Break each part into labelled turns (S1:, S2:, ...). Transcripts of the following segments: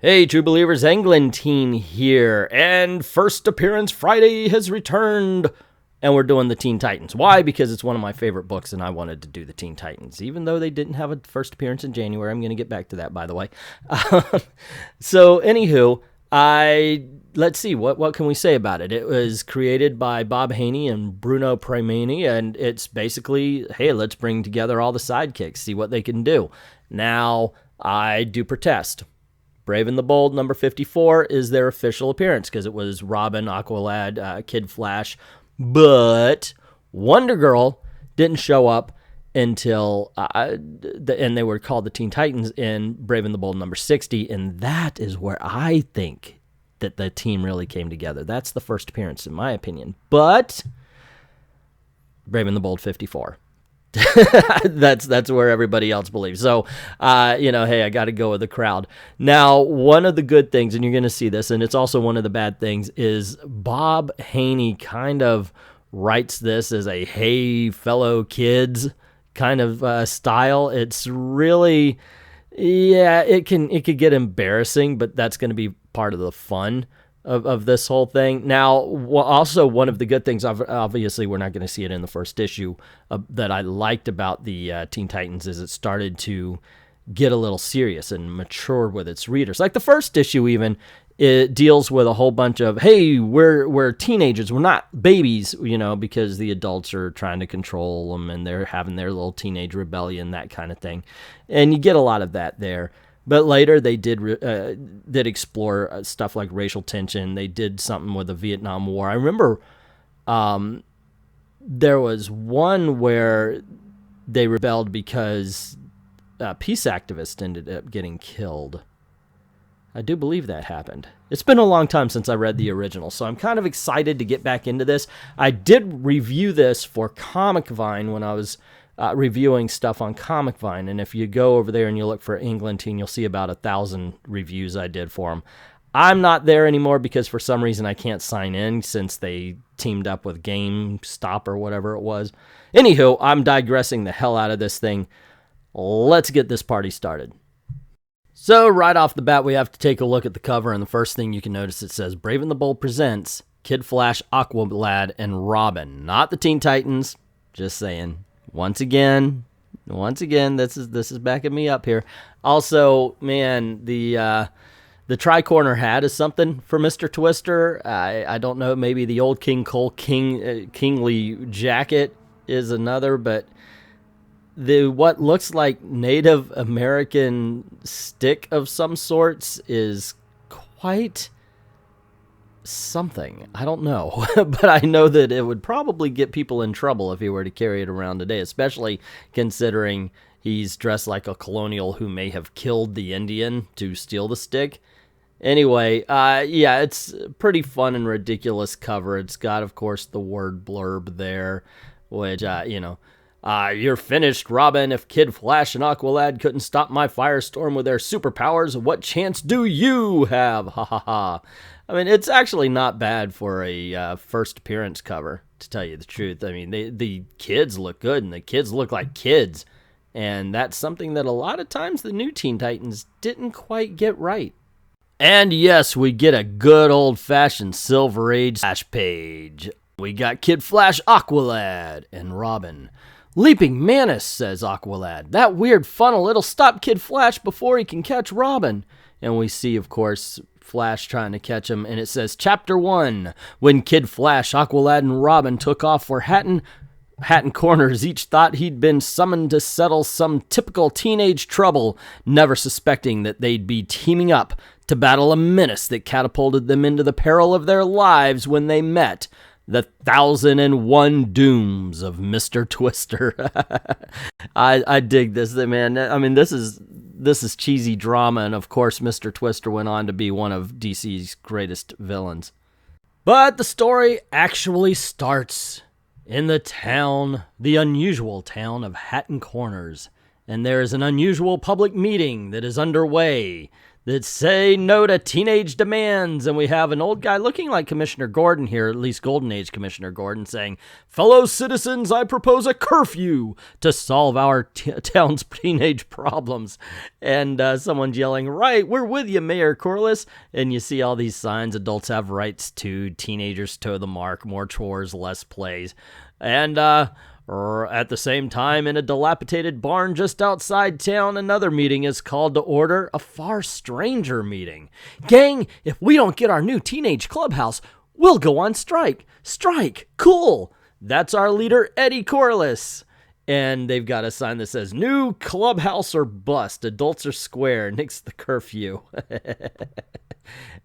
S1: Hey, True Believers, Englentine here, and First Appearance Friday has returned, and we're doing the Teen Titans. Why? Because it's one of my favorite books, and I wanted to do the Teen Titans, even though they didn't have a first appearance in January. I'm going to get back to that, by the way. So, anywho, let's see, what can we say about it? It was created by Bob Haney and Bruno Premiani, and it's basically, hey, let's bring together all the sidekicks, see what they can do. Now, I do protest. Brave and the Bold, number 54, is their official appearance because it was Robin, Aqualad, Kid Flash, but Wonder Girl didn't show up until, and they were called the Teen Titans in Brave and the Bold, number 60, and that is where I think that the team really came together. That's the first appearance, in my opinion, but Brave and the Bold, 54. that's where everybody else believes. So, hey, I got to go with the crowd. Now, one of the good things, and you're going to see this, and it's also one of the bad things, is Bob Haney kind of writes this as a hey, fellow kids kind of style. It's really, it could get embarrassing, but that's going to be part of the fun of this whole thing. Now, also one of the good things, obviously we're not going to see it in the first issue, that I liked about the Teen Titans is it started to get a little serious and mature with its readers. Like the first issue even, it deals with a whole bunch of, hey, we're teenagers, we're not babies, because the adults are trying to control them and they're having their little teenage rebellion, that kind of thing. And you get a lot of that there. But later they did explore stuff like racial tension. They did something with the Vietnam War. I remember there was one where they rebelled because peace activists ended up getting killed. I do believe that happened. It's been a long time since I read the original, so I'm kind of excited to get back into this. I did review this for Comic Vine when I was reviewing stuff on Comic Vine, and if you go over there and you look for Englentine, you'll see about 1,000 reviews I did for them. I'm not there anymore because for some reason I can't sign in since they teamed up with GameStop or whatever it was. Anywho, I'm digressing the hell out of this thing. Let's get this party started. So right off the bat, we have to take a look at the cover, and the first thing you can notice, it says Brave and the Bold presents Kid Flash, Aqualad, and Robin. Not the Teen Titans, just saying. Once again, this is backing me up here. Also, man, the tri-corner hat is something for Mr. Twister. I don't know, maybe the old King Cole kingly jacket is another, but what looks like Native American stick of some sorts is quite something. I don't know, but I know that it would probably get people in trouble if he were to carry it around today, especially considering he's dressed like a colonial who may have killed the Indian to steal the stick. Anyway, it's pretty fun and ridiculous cover. It's got, of course, the word blurb there, which, you're finished, Robin. If Kid Flash and Aqualad couldn't stop my firestorm with their superpowers, what chance do you have? Ha ha ha. I mean, it's actually not bad for a first appearance cover, to tell you the truth. I mean, the kids look good, and the kids look like kids. And that's something that a lot of times the new Teen Titans didn't quite get right. And yes, we get a good old-fashioned Silver Age splash page. We got Kid Flash, Aqualad, and Robin. Leaping Manus, says Aqualad. That weird funnel, it'll stop Kid Flash before he can catch Robin. And we see, of course, Flash trying to catch him, and it says, Chapter 1, when Kid Flash, Aqualad, and Robin took off for Hatton Corners, each thought he'd been summoned to settle some typical teenage trouble, never suspecting that they'd be teaming up to battle a menace that catapulted them into the peril of their lives when they met. The 1,001 Dooms of Mr. Twister. I dig this, man. I mean, this is cheesy drama, and of course, Mr. Twister went on to be one of DC's greatest villains. But the story actually starts in the unusual town of Hatton Corners, and there is an unusual public meeting that is underway. that say no to teenage demands. And we have an old guy looking like Commissioner Gordon here, at least Golden Age Commissioner Gordon, saying, "Fellow citizens, I propose a curfew to solve our town's teenage problems." And someone's yelling, "Right, we're with you, Mayor Corliss." And you see all these signs: adults have rights to, teenagers toe the mark, more chores, less plays. And at the same time, in a dilapidated barn just outside town, another meeting is called to order, a far stranger meeting. "Gang, if we don't get our new teenage clubhouse, we'll go on strike. Strike, cool." That's our leader, Eddie Corliss. And they've got a sign that says, "New clubhouse or bust. Adults are square. Nix the curfew."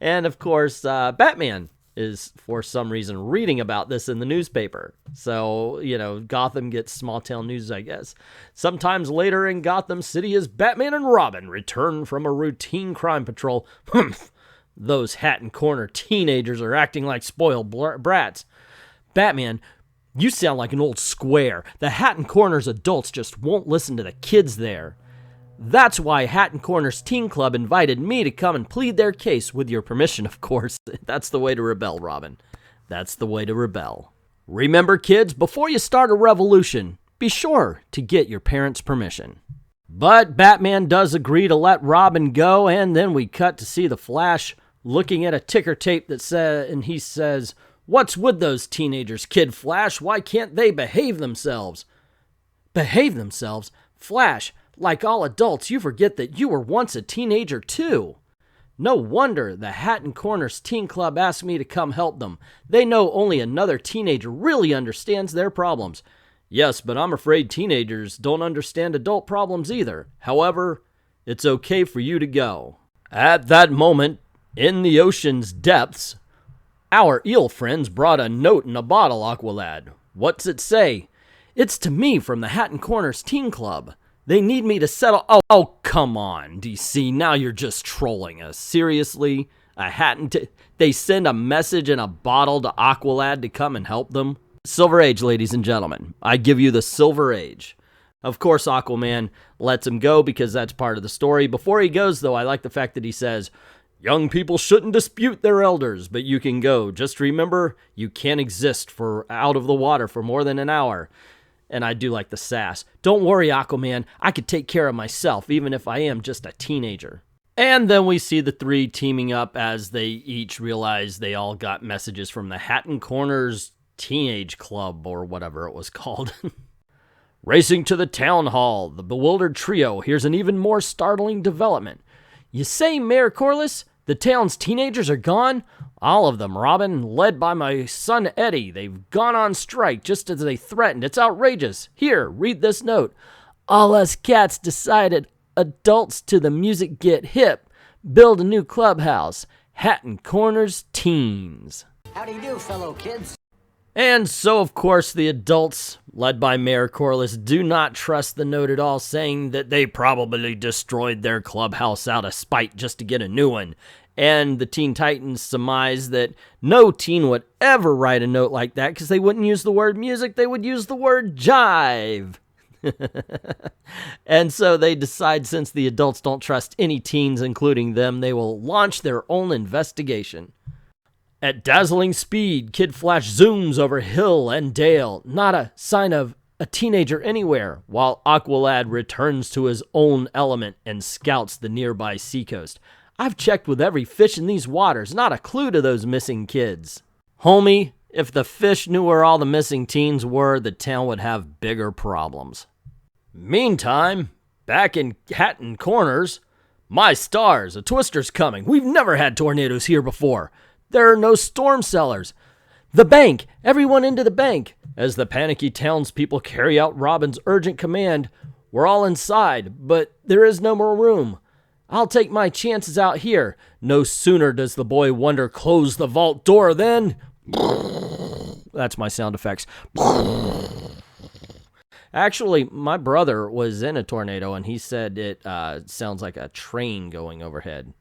S1: And of course, Batman is for some reason reading about this in the newspaper. So, Gotham gets small town news, I guess. Sometimes later in Gotham City, as Batman and Robin return from a routine crime patrol, "Humph, those Hatton Corner teenagers are acting like spoiled brats. Batman, you sound like an old square. The Hatton Corner's adults just won't listen to the kids there. That's why Hatton Corner's Teen Club invited me to come and plead their case, with your permission, of course." That's the way to rebel, Robin. That's the way to rebel. Remember, kids, before you start a revolution, be sure to get your parents' permission. But Batman does agree to let Robin go, and then we cut to see the Flash looking at a ticker tape and he says, "What's with those teenagers, Kid Flash? Why can't they behave themselves?" Behave themselves? Flash, like all adults, you forget that you were once a teenager too. No wonder the Hatton Corners Teen Club asked me to come help them. They know only another teenager really understands their problems. Yes, but I'm afraid teenagers don't understand adult problems either. However, it's okay for you to go. At that moment, in the ocean's depths, our eel friends brought a note in a bottle, Aqualad. What's it say? It's to me from the Hatton Corners Teen Club. They need me to settle. Oh, come on, DC. Now you're just trolling us. Seriously? They send a message in a bottle to Aqualad to come and help them? Silver Age, ladies and gentlemen. I give you the Silver Age. Of course, Aquaman lets him go because that's part of the story. Before he goes, though, I like the fact that he says, "Young people shouldn't dispute their elders, but you can go. Just remember, you can't exist out of the water for more than an hour." And I do like the sass. "Don't worry, Aquaman. I could take care of myself, even if I am just a teenager." And then we see the three teaming up as they each realize they all got messages from the Hatton Corners Teenage Club, or whatever it was called. Racing to the town hall, the bewildered trio hears an even more startling development. "You say, Mayor Corliss, the town's teenagers are gone? All of them, Robin, led by my son Eddie. They've gone on strike just as they threatened. It's outrageous. Here, read this note. All us cats decided, adults to the music get hip, build a new clubhouse. Hatton Corners Teens."
S2: How do you do, fellow kids?
S1: And so, of course, the adults, led by Mayor Corliss, do not trust the note at all, saying that they probably destroyed their clubhouse out of spite just to get a new one. And the Teen Titans surmise that no teen would ever write a note like that because they wouldn't use the word music, they would use the word jive. And so they decide, since the adults don't trust any teens, including them, they will launch their own investigation. At dazzling speed, Kid Flash zooms over hill and dale, not a sign of a teenager anywhere, while Aqualad returns to his own element and scouts the nearby seacoast. I've checked with every fish in these waters, not a clue to those missing kids. Homie, if the fish knew where all the missing teens were, the town would have bigger problems. Meantime, back in Hatton Corners, my stars, a twister's coming. We've never had tornadoes here before. There are no storm cellars. The bank! Everyone into the bank! As the panicky townspeople carry out Robin's urgent command, we're all inside, but there is no more room. I'll take my chances out here. No sooner does the boy wonder close the vault door than... That's my sound effects. Actually, my brother was in a tornado, and he said it sounds like a train going overhead.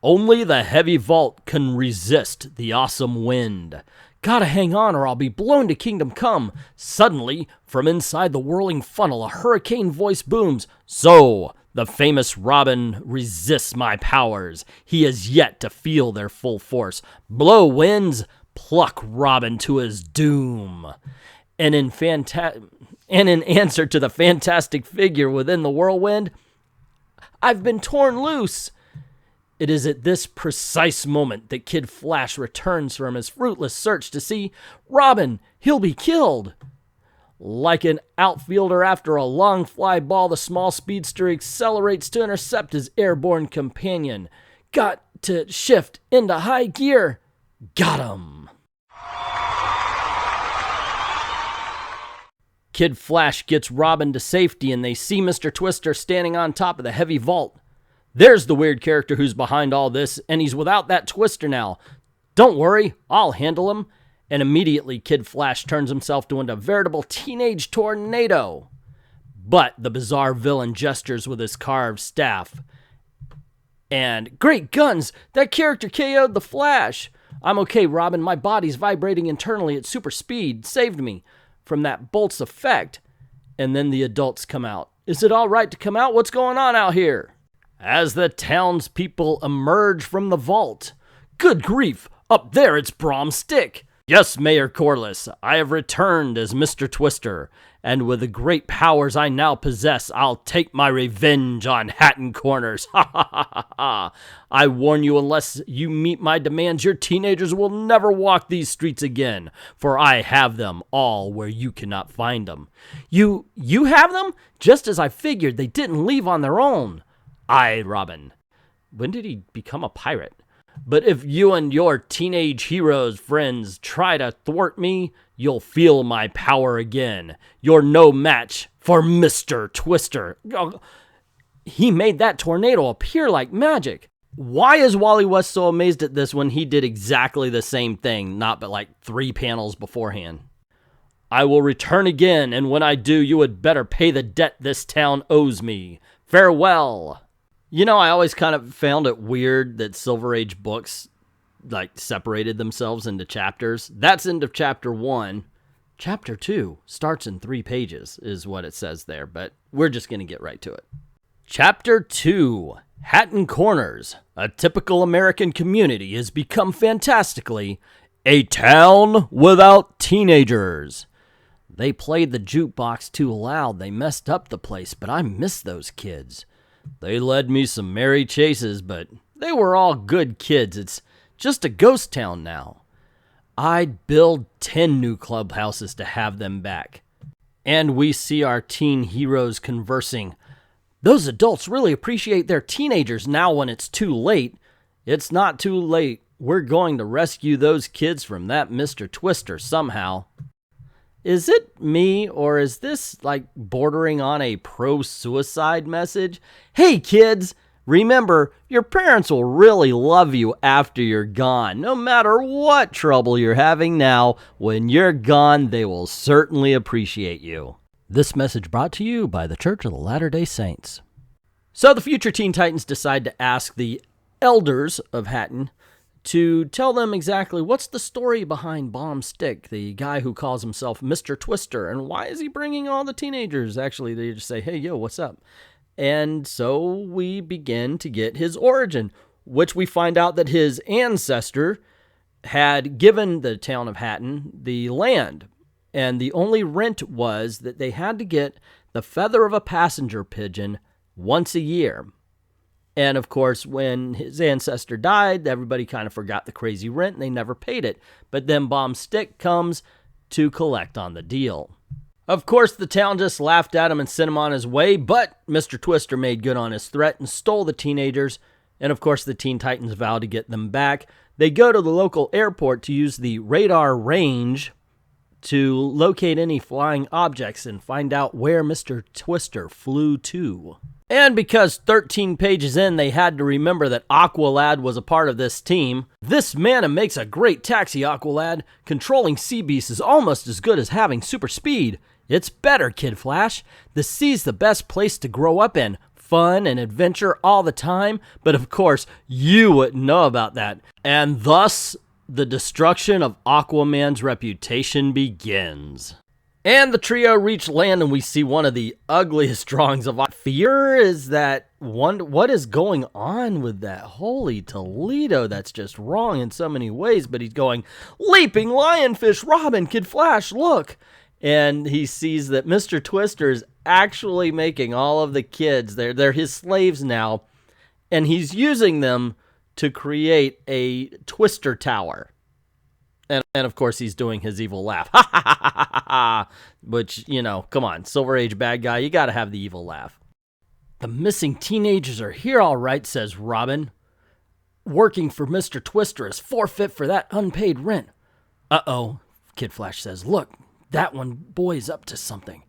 S1: Only the heavy vault can resist the awesome wind. Gotta hang on or I'll be blown to Kingdom Come. Suddenly, from inside the whirling funnel, a hurricane voice booms. So, The famous Robin resists my powers. He has yet to feel their full force. Blow winds, pluck Robin to his doom. And in answer to the fantastic figure within the whirlwind, I've been torn loose. It is at this precise moment that Kid Flash returns from his fruitless search to see Robin. He'll be killed. Like an outfielder after a long fly ball, the small speedster accelerates to intercept his airborne companion. Got to shift into high gear. Got him. Kid Flash gets Robin to safety, and they see Mr. Twister standing on top of the heavy vault. There's the weird character who's behind all this, and he's without that twister now. Don't worry, I'll handle him. And immediately Kid Flash turns himself into a veritable teenage tornado. But the bizarre villain gestures with his carved staff. And great guns, that character KO'd the Flash. I'm okay, Robin, my body's vibrating internally at super speed. Saved me from that bolt's effect. And then the adults come out. Is it all right to come out? What's going on out here? As the townspeople emerge from the vault. Good grief, up there it's Brom Stick. Yes, Mayor Corliss, I have returned as Mr. Twister, and with the great powers I now possess, I'll take my revenge on Hatton Corners. Ha ha ha ha ha. I warn you, unless you meet my demands, your teenagers will never walk these streets again, for I have them all where you cannot find them. You have them? Just as I figured, they didn't leave on their own. Aye, Robin. When did he become a pirate? But if you and your teenage heroes friends try to thwart me, you'll feel my power again. You're no match for Mr. Twister. Oh, he made that tornado appear like magic. Why is Wally West so amazed at this when he did exactly the same thing, not but like 3 panels beforehand? I will return again, and when I do, you had better pay the debt this town owes me. Farewell. You know, I always kind of found it weird that Silver Age books, like, separated themselves into chapters. That's end of chapter 1. Chapter 2 starts in 3 pages, is what it says there, but we're just going to get right to it. Chapter 2, Hatton Corners. A typical American community has become fantastically a town without teenagers. They played the jukebox too loud. They messed up the place, but I miss those kids. They led me some merry chases, but they were all good kids. It's just a ghost town now. I'd build 10 new clubhouses to have them back. And we see our teen heroes conversing. Those adults really appreciate their teenagers now when it's too late. It's not too late. We're going to rescue those kids from that Mr. Twister somehow. Is it me, or is this like bordering on a pro-suicide message? Hey kids, remember, your parents will really love you after you're gone. No matter what trouble you're having now, when you're gone, they will certainly appreciate you. This message brought to you by the Church of the Latter-day Saints. So the future Teen Titans decide to ask the elders of Hatton to tell them exactly what's the story behind Brom Stick, the guy who calls himself Mr. Twister, and why is he bringing all the teenagers? Actually, they just say, hey, yo, what's up? And so we begin to get his origin, which we find out that his ancestor had given the town of Hatton the land, and the only rent was that they had to get the feather of a passenger pigeon once a year. And of course, when his ancestor died, everybody kind of forgot the crazy rent and they never paid it. But then Brom Stick comes to collect on the deal. Of course, the town just laughed at him and sent him on his way, but Mr. Twister made good on his threat and stole the teenagers. And of course, the Teen Titans vow to get them back. They go to the local airport to use the radar range to locate any flying objects and find out where Mr. Twister flew to. And because 13 pages in, they had to remember that Aqualad was a part of this team. This mana makes a great taxi, Aqualad. Controlling sea beasts is almost as good as having super speed. It's better, Kid Flash. The sea's the best place to grow up in. Fun and adventure all the time. But of course, you wouldn't know about that. And thus, the destruction of Aquaman's reputation begins. And the trio reach land, and we see one of the ugliest drawings of fear. Is that one? What is going on with that? Holy Toledo, that's just wrong in so many ways. But he's going, leaping lionfish, Robin, Kid Flash, look. And he sees that Mr. Twister is actually making all of the kids, they're his slaves now, and he's using them to create a Twister Tower. And of course, he's doing his evil laugh. Ha ha ha ha ha ha. Which, you know, come on, Silver Age bad guy, you gotta have the evil laugh. The missing teenagers are here, all right, says Robin. Working for Mr. Twister is forfeit for that unpaid rent. Uh-oh, Kid Flash says, look, that one boy's up to something.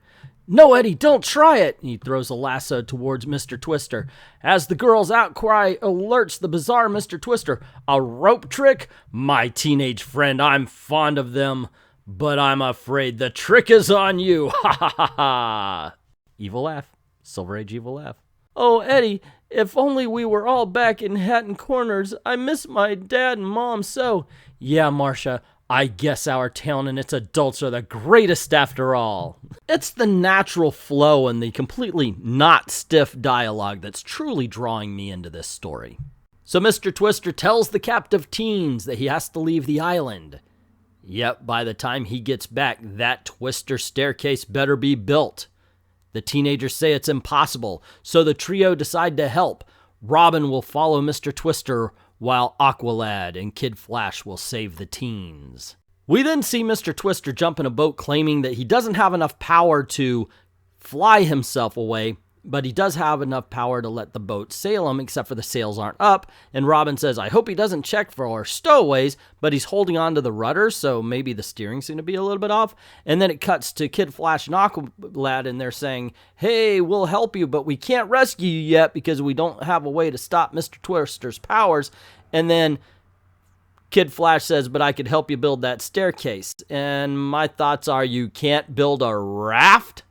S1: No, Eddie, don't try it. He throws a lasso towards Mr. Twister. As the girl's outcry alerts the bizarre Mr. Twister, a rope trick? My teenage friend, I'm fond of them, but I'm afraid the trick is on you. Ha ha ha ha. Evil laugh. Silver Age evil laugh. Oh, Eddie, if only we were all back in Hatton Corners. I miss my dad and mom so. Yeah, Marcia, I guess our town and its adults are the greatest after all. It's the natural flow and the completely not stiff dialogue that's truly drawing me into this story. So Mr. Twister tells the captive teens that he has to leave the island. Yep, by the time he gets back, that Twister staircase better be built. The teenagers say it's impossible, so the trio decide to help. Robin will follow Mr. Twister, while Aqualad and Kid Flash will save the teens. We then see Mr. Twister jump in a boat claiming that he doesn't have enough power to fly himself away, but he does have enough power to let the boat sail him, except for the sails aren't up. And Robin says, I hope he doesn't check for stowaways, but he's holding on to the rudder, so maybe the steering's going to be a little bit off. And then it cuts to Kid Flash and Aqualad, and they're saying, hey, we'll help you, but we can't rescue you yet because we don't have a way to stop Mr. Twister's powers. And then Kid Flash says, but I could help you build that staircase. And my thoughts are, you can't build a raft?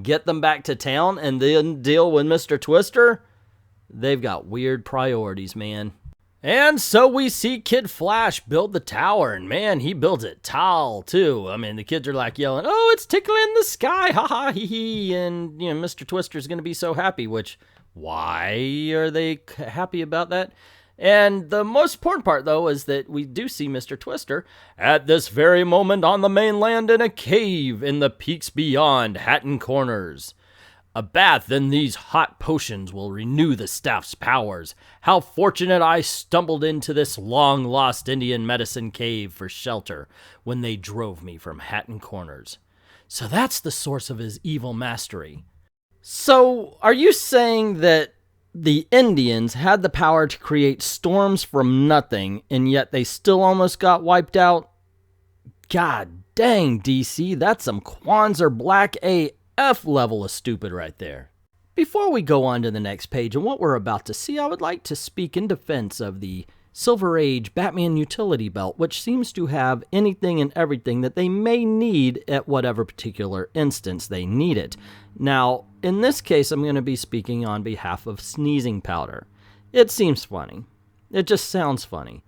S1: Get them back to town and then deal with Mr. Twister? They've got weird priorities, man. And so we see Kid Flash build the tower, and man, he builds it tall, too. I mean, the kids are like yelling, oh, it's tickling the sky, ha ha hee hee, and, you know, Mr. Twister's going to be so happy, which, why are they happy about that? And the most important part, though, is that we do see Mr. Twister at this very moment on the mainland in a cave in the peaks beyond Hatton Corners. A bath in these hot potions will renew the staff's powers. How fortunate I stumbled into this long-lost Indian medicine cave for shelter when they drove me from Hatton Corners. So that's the source of his evil mastery. So, are you saying that the Indians had the power to create storms from nothing, and yet they still almost got wiped out? God dang, DC, that's some Kwanzaa Black AF level of stupid right there. Before we go on to the next page and what we're about to see, I would like to speak in defense of the Silver Age Batman utility belt, which seems to have anything and everything that they may need at whatever particular instance they need it. Now, in this case, I'm going to be speaking on behalf of sneezing powder. It seems funny. It just sounds funny.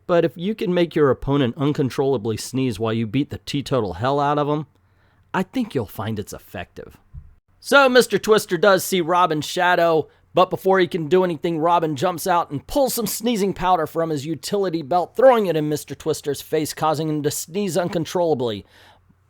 S1: But if you can make your opponent uncontrollably sneeze while you beat the teetotal hell out of them, I think you'll find it's effective. So Mr. Twister does see Robin's shadow, but before he can do anything, Robin jumps out and pulls some sneezing powder from his utility belt, throwing it in Mr. Twister's face, causing him to sneeze uncontrollably.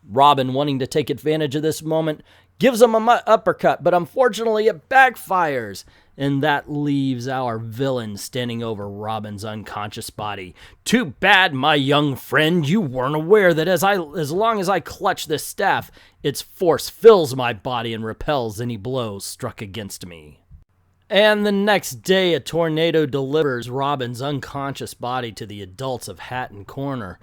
S1: Robin, wanting to take advantage of this moment, gives him an uppercut, but unfortunately it backfires, and that leaves our villain standing over Robin's unconscious body. Too bad, my young friend, you weren't aware that as long as I clutch this staff, its force fills my body and repels any blows struck against me. And the next day, a tornado delivers Robin's unconscious body to the adults of Hatton Corner,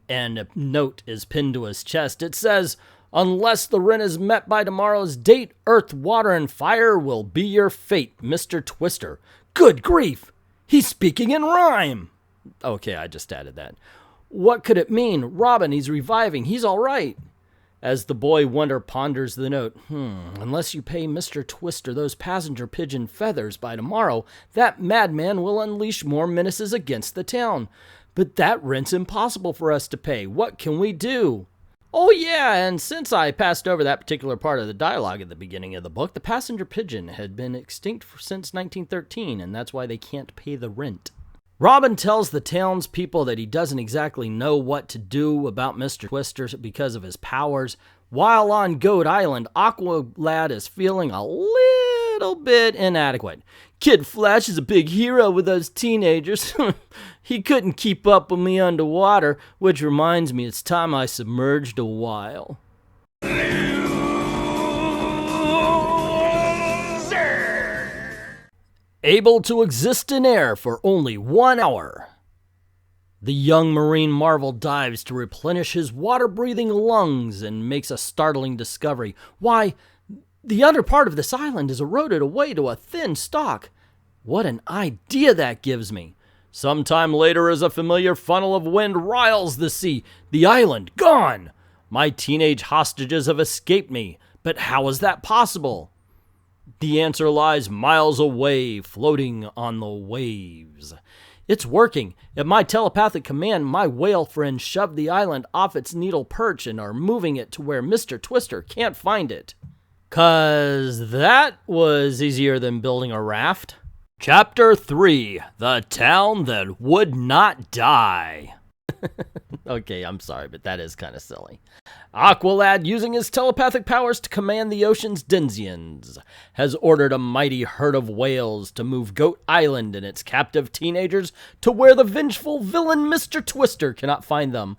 S1: and a note is pinned to his chest. It says, unless the rent is met by tomorrow's date, earth, water, and fire will be your fate, Mr. Twister. Good grief! He's speaking in rhyme! Okay, I just added that. What could it mean? Robin, he's reviving. He's all right. As the boy wonder ponders the note, unless you pay Mr. Twister those passenger pigeon feathers by tomorrow, that madman will unleash more menaces against the town. But that rent's impossible for us to pay. What can we do? Oh yeah, and since I passed over that particular part of the dialogue at the beginning of the book, the passenger pigeon had been extinct since 1913, and that's why they can't pay the rent. Robin tells the townspeople that he doesn't exactly know what to do about Mr. Twister because of his powers. While on Goat Island, Aqualad is feeling a little bit inadequate. Kid Flash is a big hero with those teenagers. He couldn't keep up with me underwater, which reminds me it's time I submerged a while. Able to exist in air for only 1 hour. The young Marine Marvel dives to replenish his water-breathing lungs and makes a startling discovery. Why, the under part of this island is eroded away to a thin stalk. What an idea that gives me. Sometime later, as a familiar funnel of wind riles the sea, the island gone. My teenage hostages have escaped me, but how is that possible? The answer lies miles away, floating on the waves. It's working. At my telepathic command, my whale friends shoved the island off its needle perch and are moving it to where Mr. Twister can't find it. 'Cause that was easier than building a raft. Chapter 3, The Town That Would Not Die. Okay, I'm sorry, but that is kind of silly. Aqualad, using his telepathic powers to command the ocean's denizens, has ordered a mighty herd of whales to move Goat Island and its captive teenagers to where the vengeful villain Mr. Twister cannot find them.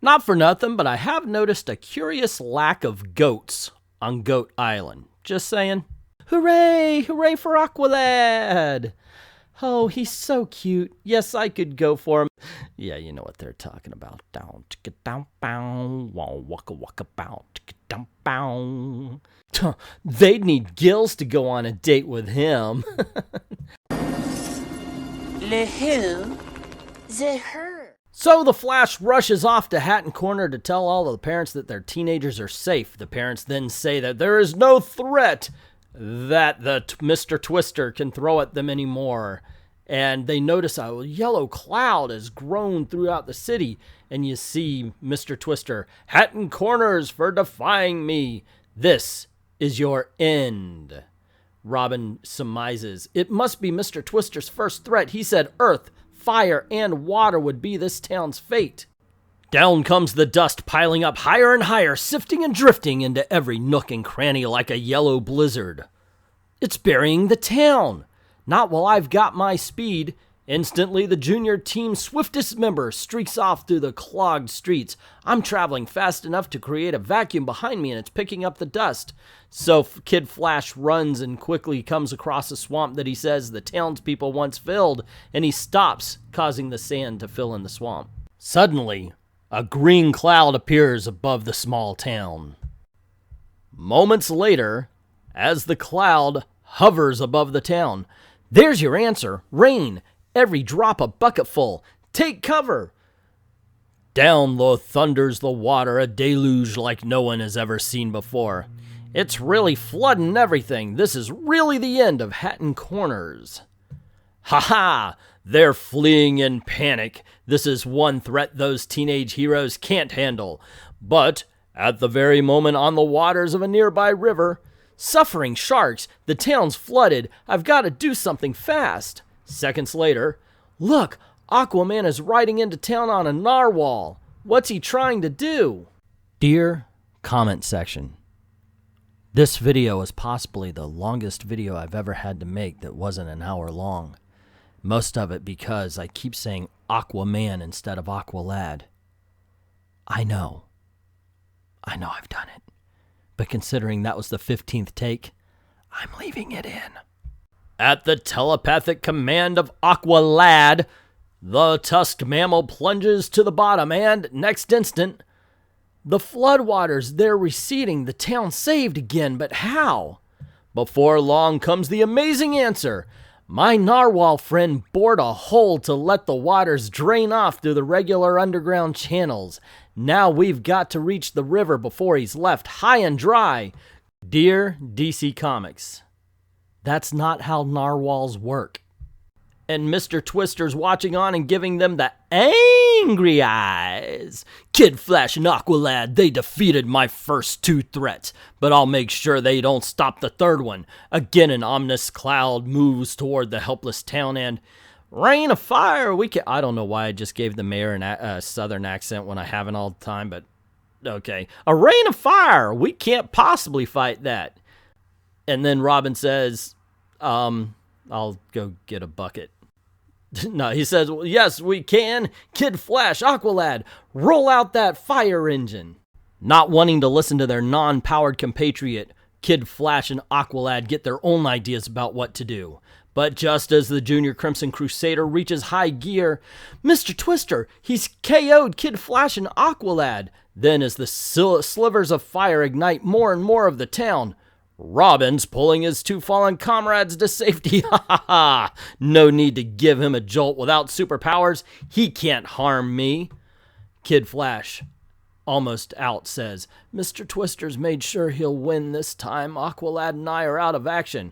S1: Not for nothing, but I have noticed a curious lack of goats on Goat Island. Just saying. Hooray! Hooray for Aqualad! Oh, he's so cute. Yes, I could go for him. Yeah, you know what they're talking about. Down, chicka, down, bow, wow, waka, waka, bow, chicka, down, bow. They'd need gills to go on a date with him.
S2: Le who? The her.
S1: So the Flash rushes off to Hatton Corner to tell all of the parents that their teenagers are safe. The parents then say that there is no threat that Mr. Twister can throw at them anymore. And they notice a yellow cloud has grown throughout the city. And you see Mr. Twister, Hatton Corners for defying me. This is your end. Robin surmises, it must be Mr. Twister's first threat. He said earth, fire, and water would be this town's fate. Down comes the dust, piling up higher and higher, sifting and drifting into every nook and cranny like a yellow blizzard. It's burying the town. Not while I've got my speed. Instantly, the junior team's swiftest member streaks off through the clogged streets. I'm traveling fast enough to create a vacuum behind me, and it's picking up the dust. So Kid Flash runs and quickly comes across a swamp that he says the townspeople once filled, and he stops, causing the sand to fill in the swamp. Suddenly, a green cloud appears above the small town. Moments later, as the cloud hovers above the town, there's your answer. Rain. Every drop a bucketful. Take cover. Down thunders the water, a deluge like no one has ever seen before. It's really flooding everything. This is really the end of Hatton Corners. Ha ha! They're fleeing in panic. This is one threat those teenage heroes can't handle. But at the very moment on the waters of a nearby river, suffering sharks, the town's flooded. I've got to do something fast. Seconds later, look, Aquaman is riding into town on a narwhal. What's he trying to do? Dear comment section, this video is possibly the longest video I've ever had to make that wasn't an hour long. Most of it because I keep saying Aquaman instead of Aqualad. I know I've done it. But considering that was the 15th take, I'm leaving it in. At the telepathic command of Aqualad, the tusked mammal plunges to the bottom and, next instant, the floodwaters, they're receding, the town saved again, but how? Before long comes the amazing answer. My narwhal friend bored a hole to let the waters drain off through the regular underground channels. Now we've got to reach the river before he's left high and dry. Dear DC Comics, that's not how narwhals work. And Mr. Twister's watching on and giving them the angry eyes. Kid Flash and Aqualad, they defeated my first 2 threats, but I'll make sure they don't stop the third one. Again, an ominous cloud moves toward the helpless town and... Rain of fire, we can... I don't know why I just gave the mayor a southern accent when I haven't all the time, but... Okay. A rain of fire, we can't possibly fight that. And then Robin says, I'll go get a bucket. No, he says, well, yes, we can. Kid Flash, Aqualad, roll out that fire engine. Not wanting to listen to their non-powered compatriot, Kid Flash and Aqualad get their own ideas about what to do. But just as the Junior Crimson Crusader reaches high gear, Mr. Twister, he's KO'd Kid Flash and Aqualad. Then as the slivers of fire ignite more and more of the town, Robin's pulling his 2 fallen comrades to safety. Ha ha ha! No need to give him a jolt without superpowers. He can't harm me. Kid Flash, almost out, says, Mr. Twister's made sure he'll win this time. Aqualad and I are out of action.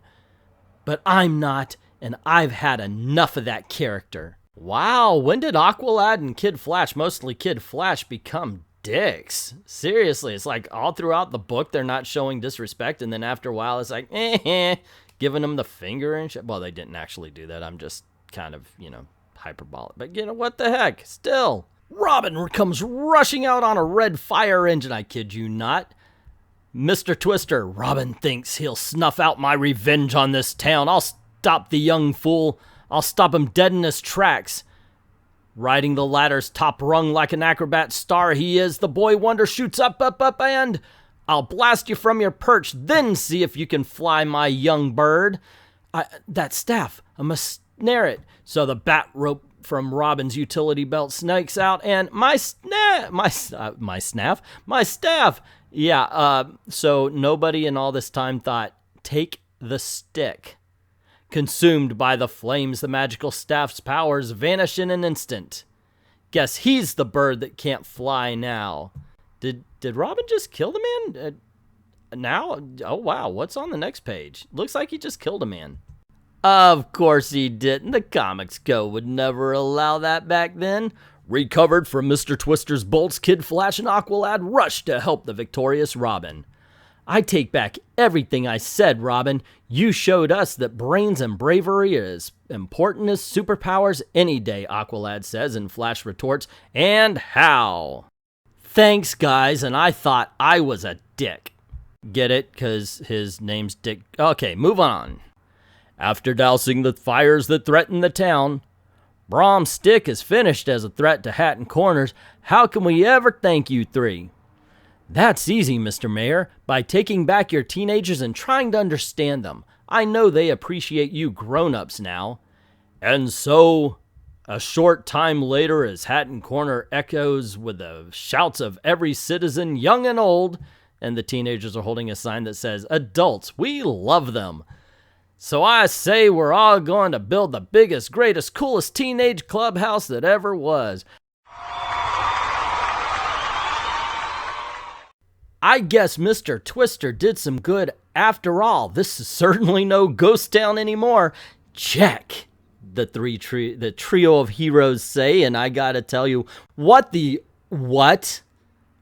S1: But I'm not, and I've had enough of that character. Wow, when did Aqualad and Kid Flash, mostly Kid Flash, become dicks? Seriously, it's like all throughout the book they're not showing disrespect, and then after a while it's like, giving them the finger and shit. Well, they didn't actually do that. I'm just kind of, hyperbolic. But what the heck? Still, Robin comes rushing out on a red fire engine, I kid you not. Mr. Twister, Robin thinks he'll snuff out my revenge on this town. I'll stop the young fool. I'll stop him dead in his tracks. Riding the ladder's top rung like an acrobat star he is, the boy wonder shoots up, and I'll blast you from your perch, then see if you can fly, my young bird. That staff, I must snare it. So the bat rope from Robin's utility belt snakes out, and my staff. Yeah, so nobody in all this time thought, take the stick. Consumed by the flames, the magical staff's powers vanish in an instant. Guess he's the bird that can't fly now. Did Robin just kill the man? Now? Oh, wow, what's on the next page? Looks like he just killed a man. Of course he didn't. The Comics Code would never allow that back then. Recovered from Mr. Twister's bolts, Kid Flash and Aqualad rushed to help the victorious Robin. I take back everything I said, Robin. You showed us that brains and bravery are as important as superpowers any day, Aqualad says, and Flash retorts, and how? Thanks, guys, and I thought I was a dick. Get it? Because his name's Dick. Okay, move on. After dousing the fires that threaten the town, Brom's stick is finished as a threat to Hatton Corners. How can we ever thank you 3? That's easy, Mr. Mayor, by taking back your teenagers and trying to understand them. I know they appreciate you grown-ups now. And so, a short time later, as Hatton Corner echoes with the shouts of every citizen, young and old, and the teenagers are holding a sign that says, Adults, we love them. So I say we're all going to build the biggest, greatest, coolest teenage clubhouse that ever was. I guess Mr. Twister did some good after all. This is certainly no ghost town anymore. Check, the trio of heroes say, and I gotta tell you, what?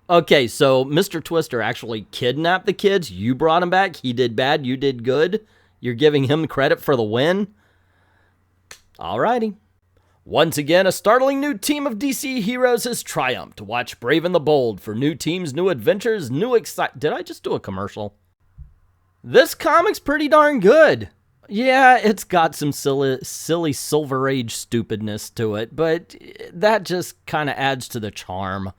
S1: Okay, so Mr. Twister actually kidnapped the kids. You brought him back. He did bad. You did good. You're giving him credit for the win? Alrighty. Once again, a startling new team of DC heroes has triumphed. Watch Brave and the Bold for new teams, new adventures, new Did I just do a commercial? This comic's pretty darn good. Yeah, it's got some silly Silver Age stupidness to it, but that just kind of adds to the charm.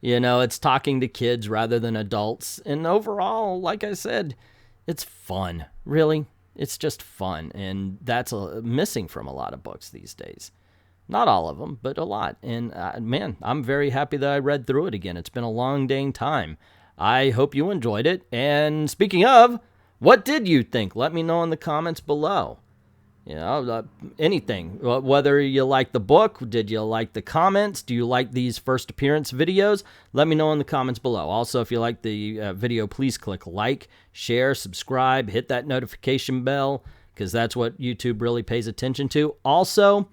S1: It's talking to kids rather than adults, and overall, like I said, it's fun. Really. It's just fun, and that's missing from a lot of books these days. Not all of them, but a lot. And man, I'm very happy that I read through it again. It's been a long dang time. I hope you enjoyed it. And speaking of, what did you think? Let me know in the comments below. Anything. Whether you like the book, did you like the comments? Do you like these first appearance videos? Let me know in the comments below. Also, if you like the video, please click like, share, subscribe, hit that notification bell, because that's what YouTube really pays attention to. Also,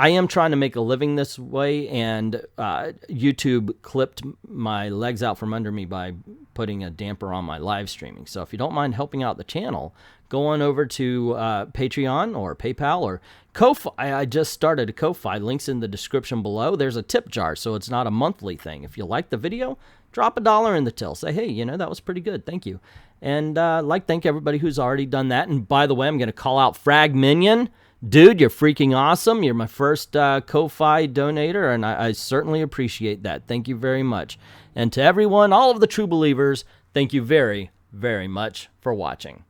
S1: I am trying to make a living this way, and YouTube clipped my legs out from under me by putting a damper on my live streaming. So if you don't mind helping out the channel, go on over to Patreon or PayPal or Ko-Fi. I just started a Ko-Fi. Links in the description below. There's a tip jar, so it's not a monthly thing. If you like the video, drop $1 in the till. Say, hey, you know, that was pretty good. Thank you. And thank everybody who's already done that. And by the way, I'm going to call out Frag Minion. Dude, you're freaking awesome. You're my first Ko-Fi donator, and I certainly appreciate that. Thank you very much. And to everyone, all of the true believers, thank you very, very much for watching.